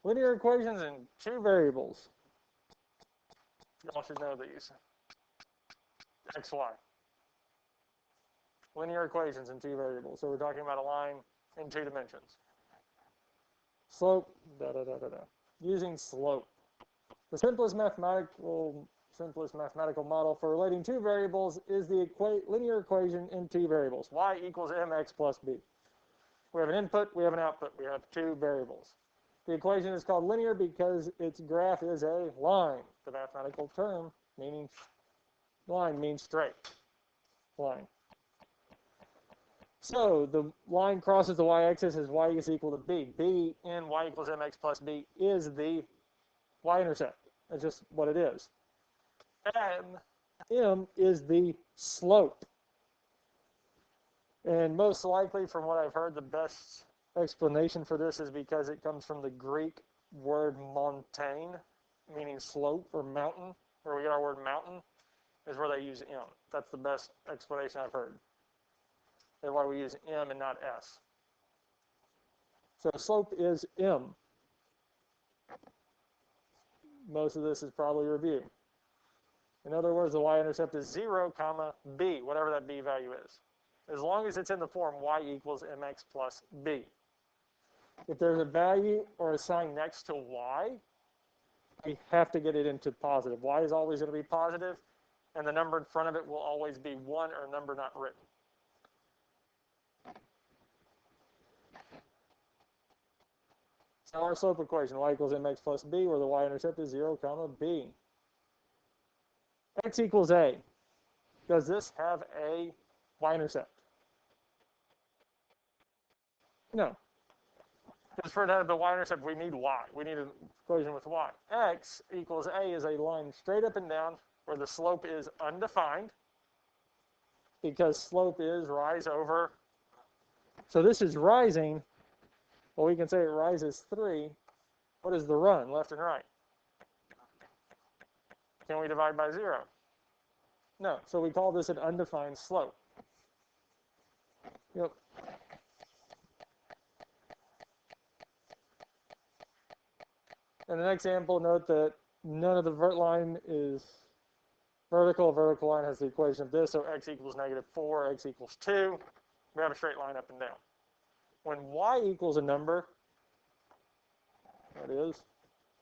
Linear equations in two variables. Y'all should know these. X, Y. Linear equations in two variables. So we're talking about a line in two dimensions. Slope, Using slope. The simplest mathematical model for relating two variables is the linear equation in two variables. Y equals mx plus b. We have an input, we have an output. We have two variables. The equation is called linear because its graph is a line. The mathematical term meaning line means straight line. So the line crosses the y-axis as y is equal to b. B in y equals mx plus b is the y-intercept. That's just what it is. M is the slope. And most likely, from what I've heard, the best explanation for this is because it comes from the Greek word montane, meaning slope or mountain, where we get our word mountain, is where they use M. That's the best explanation I've heard. That's why we use M and not S. So slope is M. Most of this is probably review. In other words, the y-intercept is 0, b, whatever that b value is. As long as it's in the form y equals mx plus b. If there's a value or a sign next to y, we have to get it into positive. Y is always going to be positive, and the number in front of it will always be 1 or a number not written. So our slope equation, y equals mx plus b, where the y-intercept is 0, b. X equals a. Does this have a y-intercept? No. Because for that, the y-intercept, we need y. We need an equation with y. X equals a is a line straight up and down where the slope is undefined because slope is rise over. So this is rising. Well, we can say it rises 3. What is the run, left and right? Can we divide by 0? No. So we call this an undefined slope. Yep. In the next example, note that none of the line is vertical. A vertical line has the equation of this, so x equals -4, x equals 2. We have a straight line up and down. When y equals a number, that is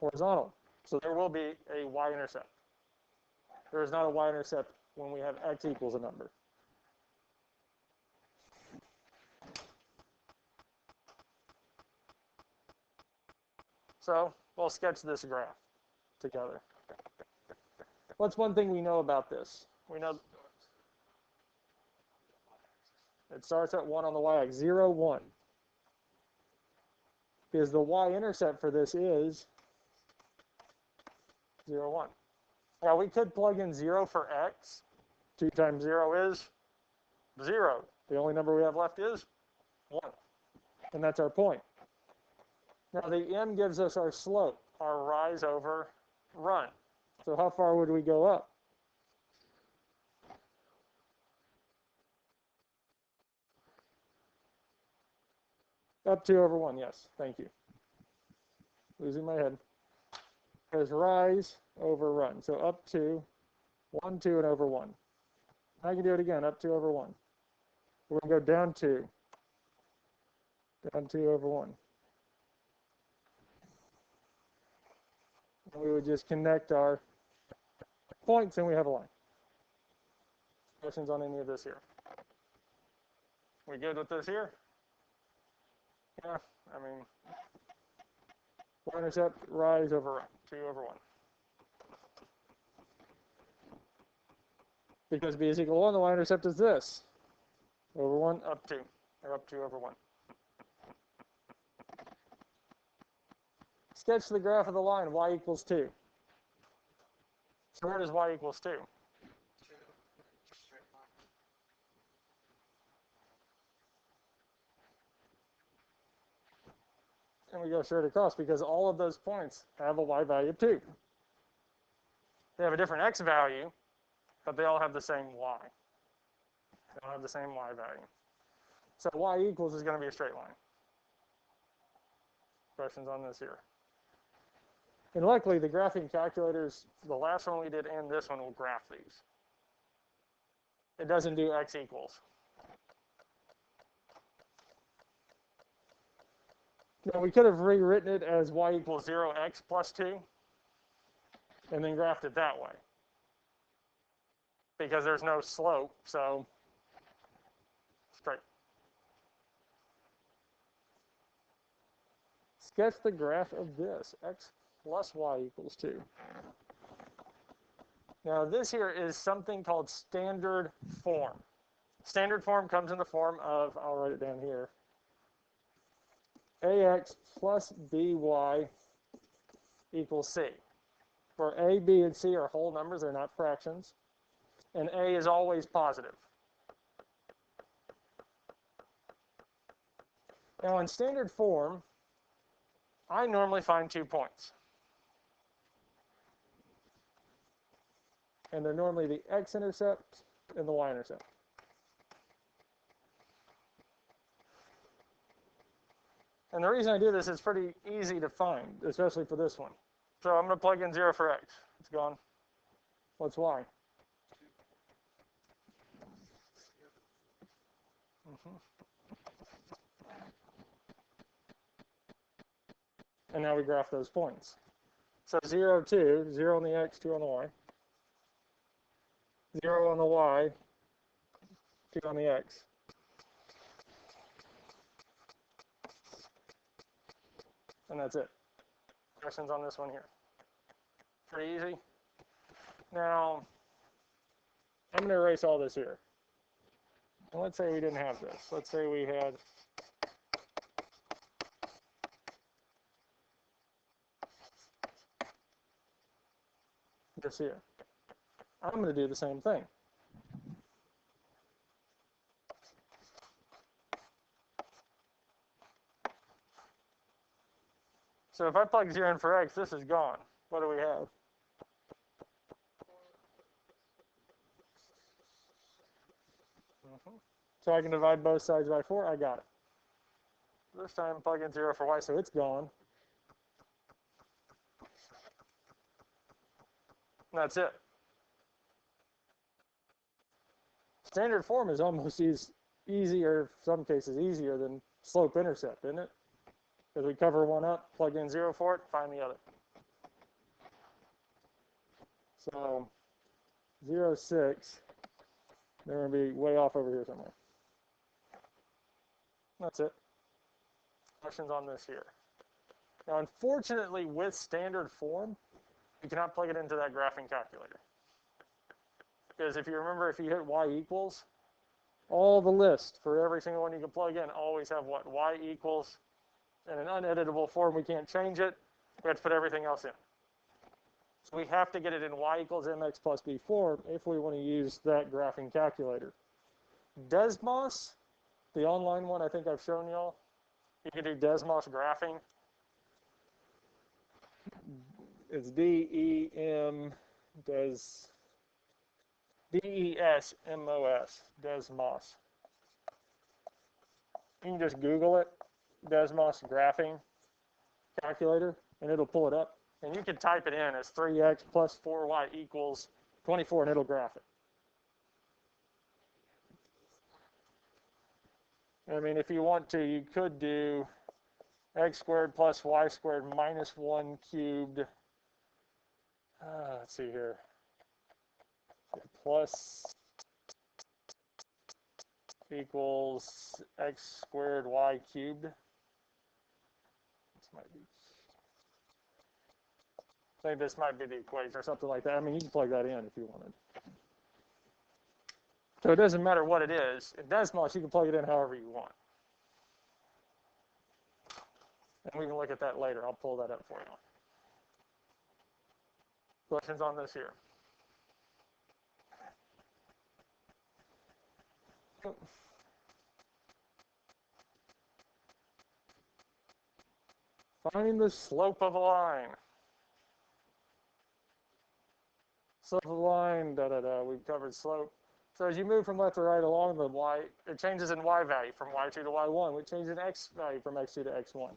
horizontal. So there will be a y-intercept. There is not a y-intercept when we have x equals a number. So we'll sketch this graph together. What's one thing we know about this? We know it starts at 1 on the y-axis, 0, 1. Because the y-intercept for this is 0, 1. Now we could plug in 0 for x. 2 times 0 is 0. The only number we have left is 1. And that's our point. Now the m gives us our slope, our rise over run. So how far would we go up? Up 2 over 1, yes, thank you. Losing my head. There's rise over run. So up 2, 1, 2, and over 1. I can do it again, up 2 over 1. We're going to go down 2. Down 2 over 1. And we would just connect our points and we have a line. Questions on any of this here? We good with this here? Yeah, I mean, y-intercept, rise over run, 2 over 1. Because b is equal to 1, the y-intercept is this. Over 1, up 2, or up 2 over 1. Sketch the graph of the line, y equals 2. So where does y equals 2? And we go straight across because all of those points have a y value of 2. They have a different x value, but they all have the same y. They all have the same y value. So y equals is going to be a straight line. Questions on this here? And luckily, the graphing calculators, the last one we did and this one will graph these. It doesn't do x equals. Now, we could have rewritten it as y equals 0x plus 2 and then graphed it that way, because there's no slope, so straight. Sketch the graph of this, x plus y equals 2. Now, this here is something called standard form. Standard form comes in the form of, I'll write it down here, ax plus by equals c. For a, b, and c are whole numbers, they're not fractions. And a is always positive. Now, in standard form, I normally find 2 points. And they're normally the x-intercept and the y-intercept. And the reason I do this is pretty easy to find, especially for this one. So I'm going to plug in 0 for x. It's gone. What's y? And now we graph those points. So 0, 2, 0 on the x, 2 on the y. 0 on the y, 2 on the x. And that's it. Questions on this one here? Pretty easy. Now, I'm going to erase all this here. And let's say we didn't have this. Let's say we had this here. I'm going to do the same thing. So if I plug 0 in for x, this is gone. What do we have? So I can divide both sides by 4. I got it. This time plug in 0 for y, so it's gone. And that's it. Standard form is almost easier, in some cases easier than slope-intercept, isn't it? Because we cover one up, plug in 0 for it, find the other. So 0, 6, they're going to be way off over here somewhere. That's it. Questions on this here. Now, unfortunately, with standard form, you cannot plug it into that graphing calculator. Because if you remember, if you hit y equals, all the list for every single one you can plug in always have what? Y equals, in an uneditable form, we can't change it. We have to put everything else in. So we have to get it in y equals mx plus b form if we want to use that graphing calculator. Desmos, the online one I think I've shown y'all, you can do Desmos graphing. It's D-E-S-M-O-S, Desmos. You can just Google it, Desmos graphing calculator, and it'll pull it up. And you can type it in as 3x plus 4y equals 24, and it'll graph it. I mean, if you want to, you could do x squared plus y squared minus 1 cubed. Let's see here. Plus equals x squared y cubed. This might be. I think this might be the equation or something like that. I mean, you can plug that in if you wanted. So it doesn't matter what it is. In Desmos, you can plug it in however you want. And we can look at that later. I'll pull that up for you. Questions on this here? Find the slope of a line. Slope of a line, we've covered slope. So as you move from left to right along the y, it changes in y value from y2 to y1, which changes in x value from x2 to x1.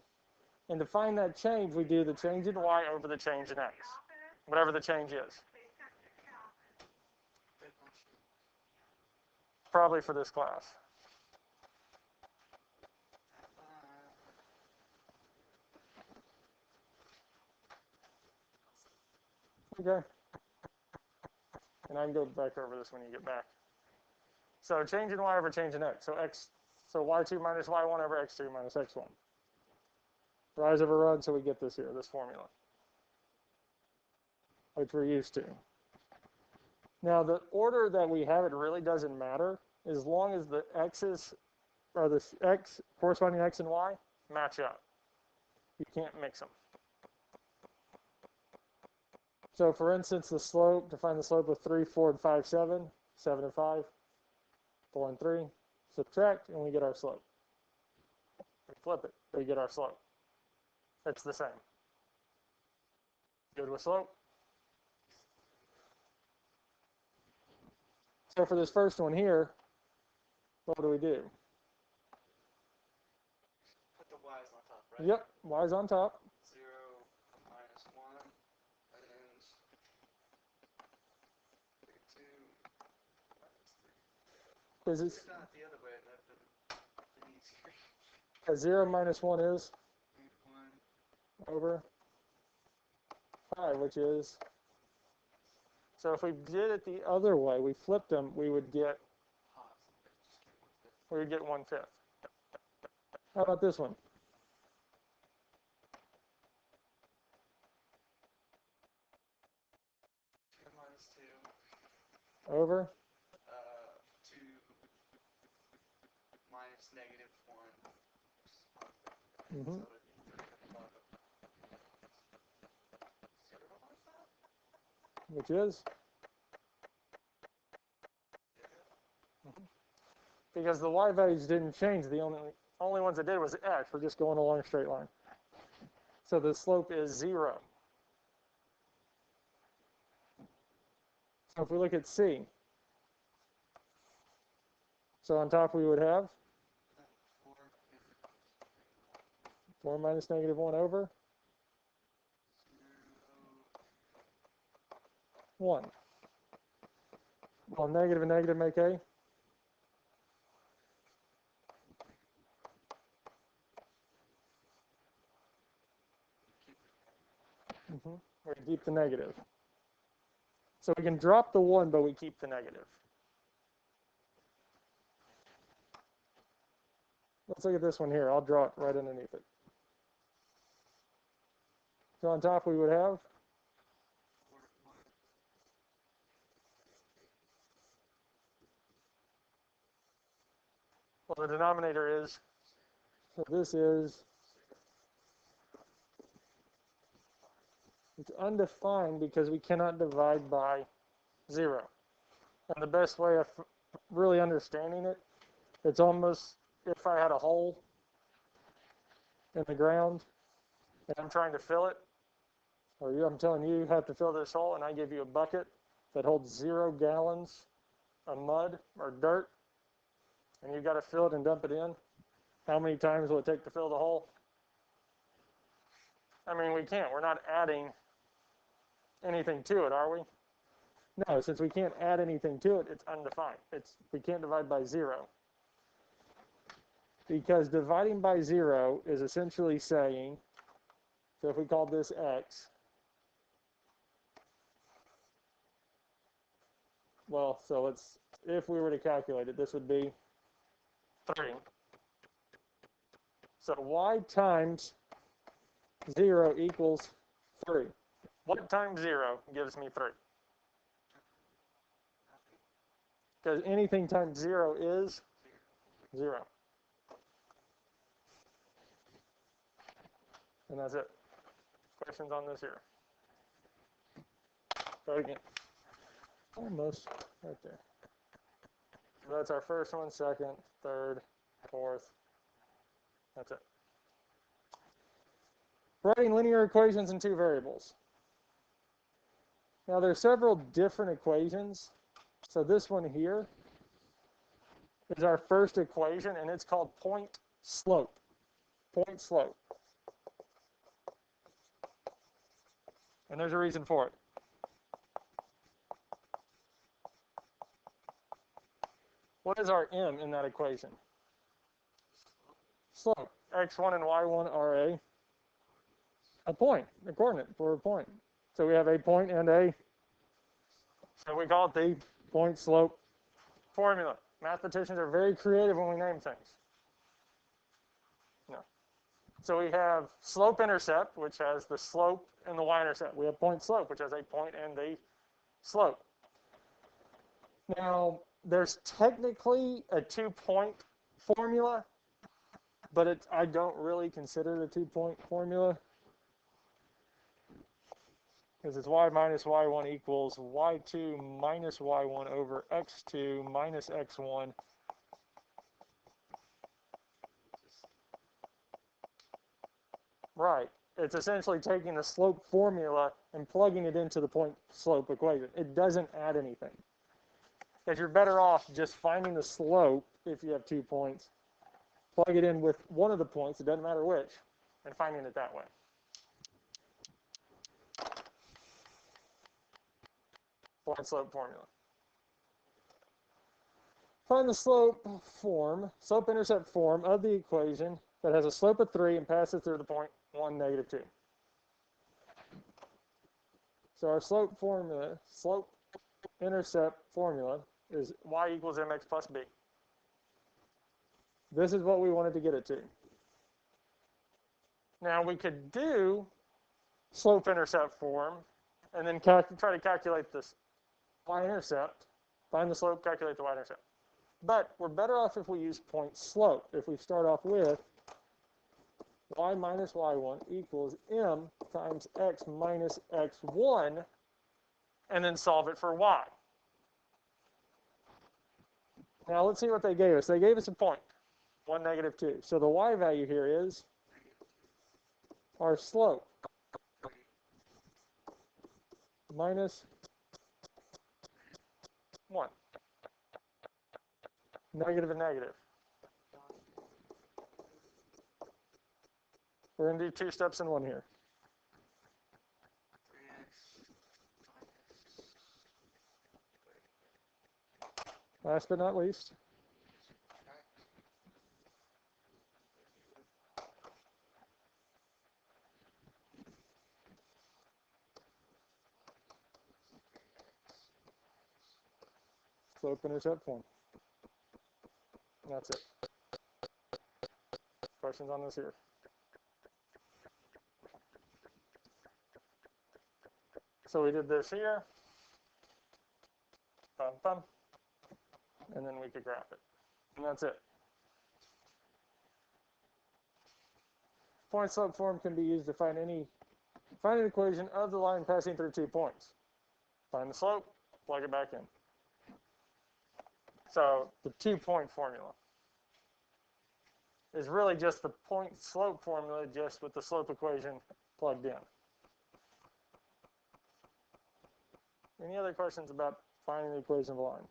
And to find that change, we do the change in y over the change in x, whatever the change is. Probably for this class. Okay. And I can go back over this when you get back. So change in y over change in x. So y2 minus y1 over x2 minus x1. Rise over run, so we get this here, this formula, which we're used to. Now, the order that we have it really doesn't matter as long as the x's, or the x, corresponding x and y, match up. You can't mix them. So, for instance, the slope, to find the slope of 3, 4, and 5, 7, 7 and 5, 4 and 3, subtract, and we get our slope. We flip it, we get our slope. It's the same. Good with slope? So for this first one here, what do we do? Put the y's on top, right? Yep, y's on top. 0 minus 1 and 2 minus 3. Because it's done it the other way, that would have been easier. because 0 minus 1 is 1. over 5, which is. So if we did it the other way, we flipped them, we would get 1/5. How about this one? Minus 2. Over 2 minus negative 1. Mm-hmm. Which is? Because the y values didn't change. The only ones that did was x. We're just going along a straight line. So the slope is 0. So if we look at C, so on top we would have 4 minus negative 1 over 1. Well, negative and negative make a? We keep the negative. So we can drop the 1, but we keep the negative. Let's look at this one here. I'll draw it right underneath it. So on top we would have well, the denominator is, so this is, it's undefined because we cannot divide by 0. And the best way of really understanding it, it's almost if I had a hole in the ground and I'm trying to fill it, or I'm telling you have to fill this hole, and I give you a bucket that holds 0 gallons of mud or dirt, and you've got to fill it and dump it in. How many times will it take to fill the hole? I mean, we can't. We're not adding anything to it, are we? No, since we can't add anything to it, it's undefined. We can't divide by 0. Because dividing by 0 is essentially saying, so if we call this x, well, so if we were to calculate it, this would be 3. So y times 0 equals 3. What times 0 gives me 3? Because anything times 0 is 0. And that's it. Questions on this here? Go again. Almost right there. So that's our first one, second, third, fourth. That's it. Writing linear equations in 2 variables. Now there's several different equations. So this one here is our first equation, and it's called point slope. Point slope. And there's a reason for it. What is our m in that equation? Slope. X1 and Y1 are a point, a coordinate for a point. So we have a point and a, so we call it the point slope formula. Mathematicians are very creative when we name things. No. So we have slope intercept, which has the slope and the y-intercept. We have point slope, which has a point and the slope. Now, there's technically a 2-point formula, but I don't really consider it a 2-point formula, because it's y minus y1 equals y2 minus y1 over x2 minus x1. Right. It's essentially taking the slope formula and plugging it into the point slope equation. It doesn't add anything. Because you're better off just finding the slope if you have 2 points, plug it in with one of the points, it doesn't matter which, and finding it that way. Point slope formula. Find the slope intercept form of the equation that has a slope of 3 and passes through the point 1, negative 2. So our slope intercept formula is y equals mx plus b. This is what we wanted to get it to. Now we could do slope intercept form and then try to calculate this y-intercept, find the slope, calculate the y-intercept. But we're better off if we use point slope. If we start off with y minus y1 equals m times x minus x1, and then solve it for y. Now let's see what they gave us. They gave us a point, 1, negative 2. So the y value here is our slope, minus 1. Negative and negative. We're going to do 2 steps in one here. 3x. Last but not least, slope intercept form. And that's it. Questions on this here? So we did this here. Bum, bum. And then we could graph it. And that's it. Point slope form can be used to find an equation of the line passing through 2 points. Find the slope, plug it back in. So the 2-point formula is really just the point slope formula, just with the slope equation plugged in. Any other questions about finding the equation of a line?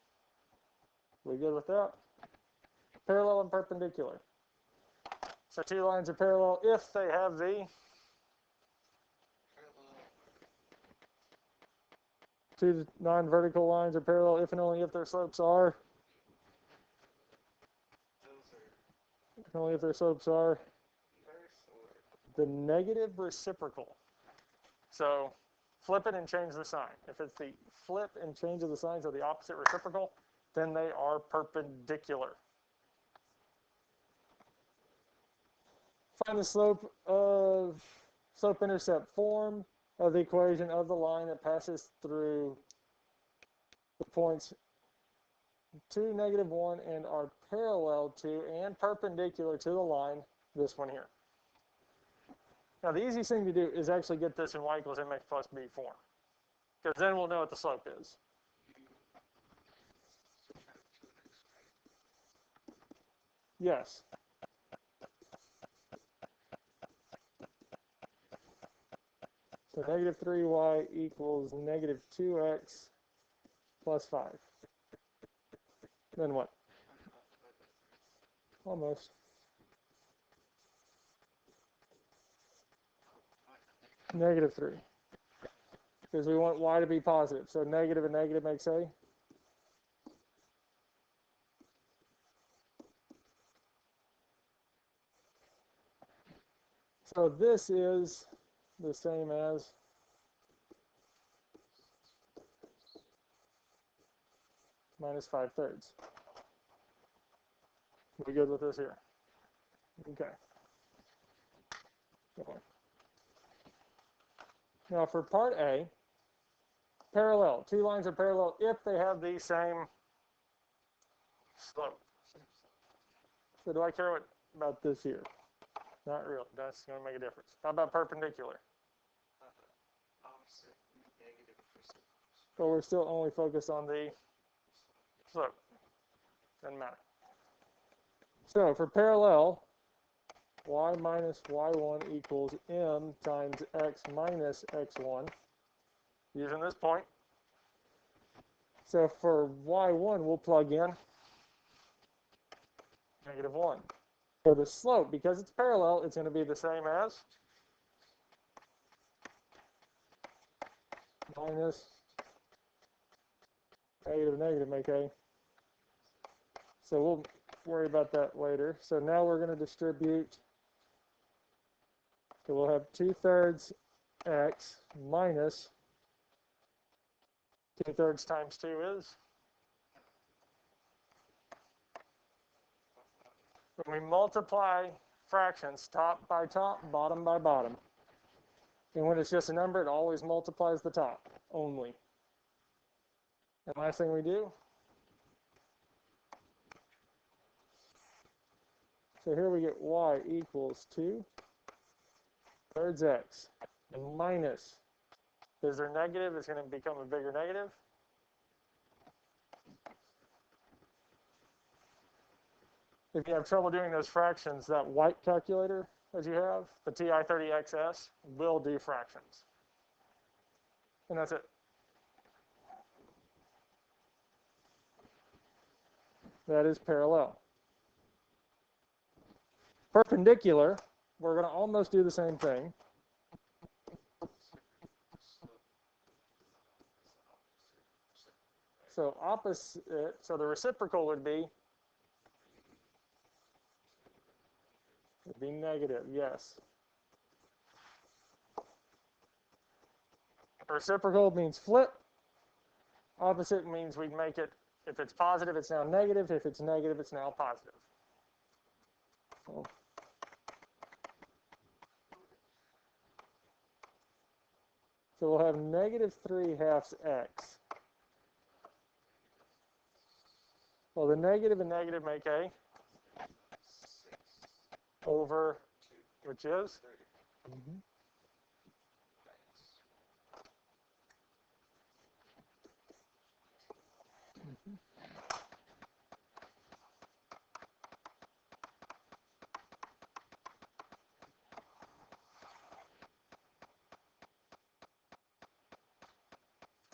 We good with that? Parallel and perpendicular. So 2 lines are parallel if they have the 2 non-vertical lines are parallel if and only if their slopes are. If and only if their slopes are the negative reciprocal. So flip it and change the sign. If it's the flip and change of the signs of the opposite reciprocal, then they are perpendicular. Find the slope intercept form of the equation of the line that passes through the points 2, negative 1, and are parallel to and perpendicular to the line, this one here. Now the easiest thing to do is actually get this in y equals mx plus b form, because then we'll know what the slope is. Yes. So negative 3y equals negative 2x plus 5. Then what? Almost. Negative 3. because we want y to be positive. So negative and negative makes a. So this is the same as minus 5/3. We good with this here? Okay. Now for part A, parallel. Two lines are parallel if they have the same slope. So do I care about this here? Not really. That's going to make a difference. How about perpendicular? Opposite, negative percent. But we're still only focused on the slope. Doesn't matter. So for parallel, y minus y1 equals m times x minus x1, using this point. So for y1, we'll plug in -1. For the slope, because it's parallel, it's going to be the same as minus negative make a. So we'll worry about that later. So now we're going to distribute. So we'll have 2/3 x minus 2/3 times 2 is. When we multiply fractions, top by top, bottom by bottom. And when it's just a number, it always multiplies the top only. And last thing we do. So here we get y equals 2/3 x minus. Is there negative? It's going to become a bigger negative. If you have trouble doing those fractions, that white calculator that you have, the TI-30XS, will do fractions. And that's it. That is parallel. Perpendicular, we're going to almost do the same thing. So opposite, so the reciprocal would be negative, yes. Reciprocal means flip. Opposite means we'd make it, if it's positive, it's now negative. If it's negative, it's now positive. So we'll have -3/2 x. Well, the negative and negative make a over, which is?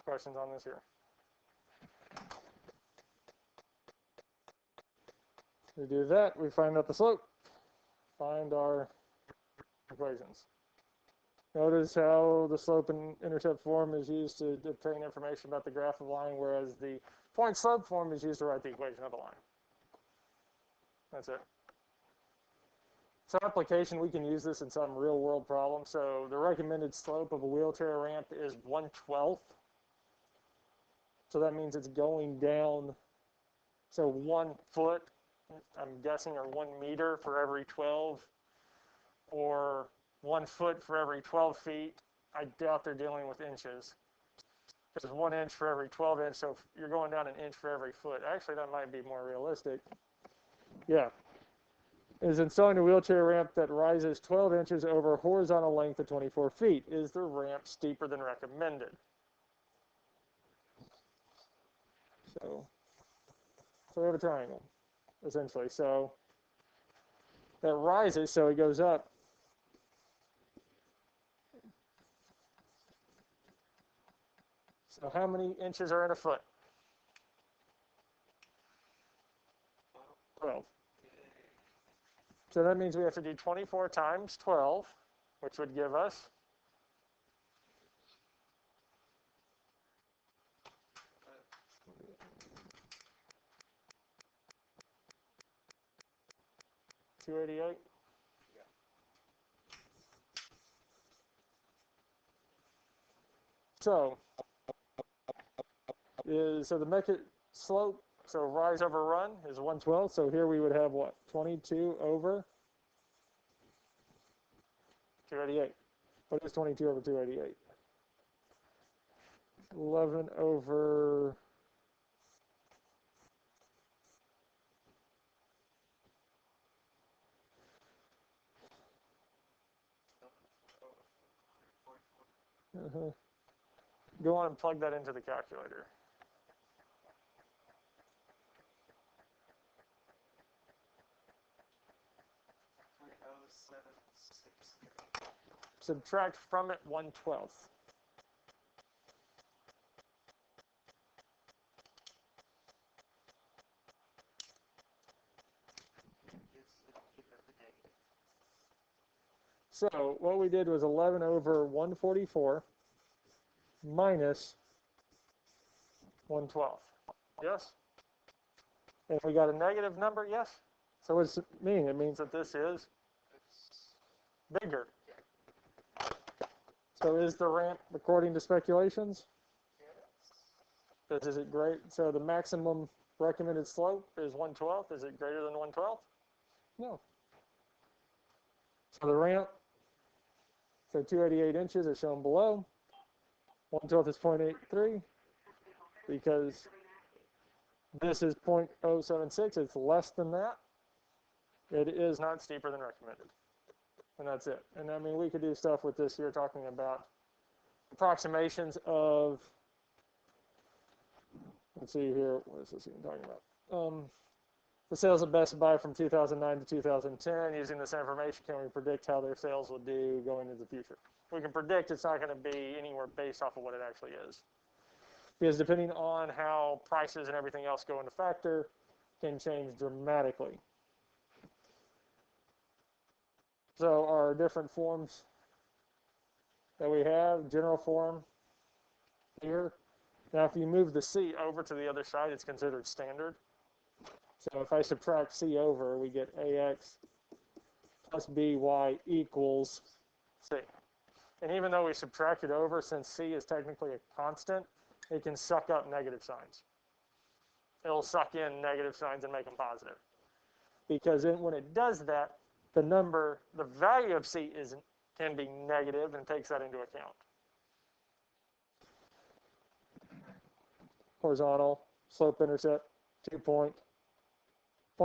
Questions on this here? We do that, we find out the slope, find our equations. Notice how the slope and intercept form is used to obtain information about the graph of the line, whereas the point slope form is used to write the equation of the line. That's it. So application, we can use this in some real world problem. So the recommended slope of a wheelchair ramp is 1/12. So that means it's going down, so 1 foot, I'm guessing, or 1 meter for every 12, or 1 foot for every 12 feet. I doubt they're dealing with inches. Because 1 inch for every 12 inch, so if you're going down 1 inch for every foot. Actually, that might be more realistic. Yeah. Is installing a wheelchair ramp that rises 12 inches over a horizontal length of 24 feet. Is the ramp steeper than recommended? So we have a triangle, essentially. So that rises, so it goes up. So how many inches are in a foot? 12. So that means we have to do 24 times 12, which would give us 288? So, so the method slope, so rise over run is 1/12. So here we would have what? 22 over 288. What is 22 over 288? 11 over Go on and plug that into the calculator. Subtract from it 1/12. So what we did was 11 over 144 minus 1/12. Yes? And we got a negative number, yes? So what does it mean? It means that this is bigger. So is the ramp according to speculations? Is it great? So the maximum recommended slope is 1/12. Is it greater than 1/12? No. So the ramp, so 288 inches is shown below. 1/12 is 0.83 because this is 0.076. It's less than that. It is not steeper than recommended. And that's it. And I mean, we could do stuff with this here talking about approximations of, let's see here, what is this even talking about? The sales of Best Buy from 2009 to 2010. Using this information, can we predict how their sales will do going into the future? We can predict it's not going to be anywhere based off of what it actually is. Because depending on how prices and everything else go into factor, can change dramatically. So our different forms that we have, general form here. Now if you move the C over to the other side, it's considered standard. So if I subtract C over, we get AX plus BY equals C. And even though we subtract it over, since C is technically a constant, it can suck up negative signs. It'll suck in negative signs and make them positive. Because when it does that, the value of C can be negative and takes that into account. Horizontal, slope intercept, 2 point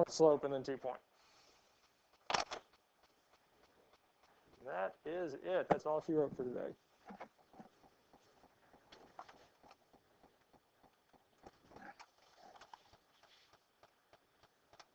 slope, and then 2 point. That is it. That's all she wrote for today.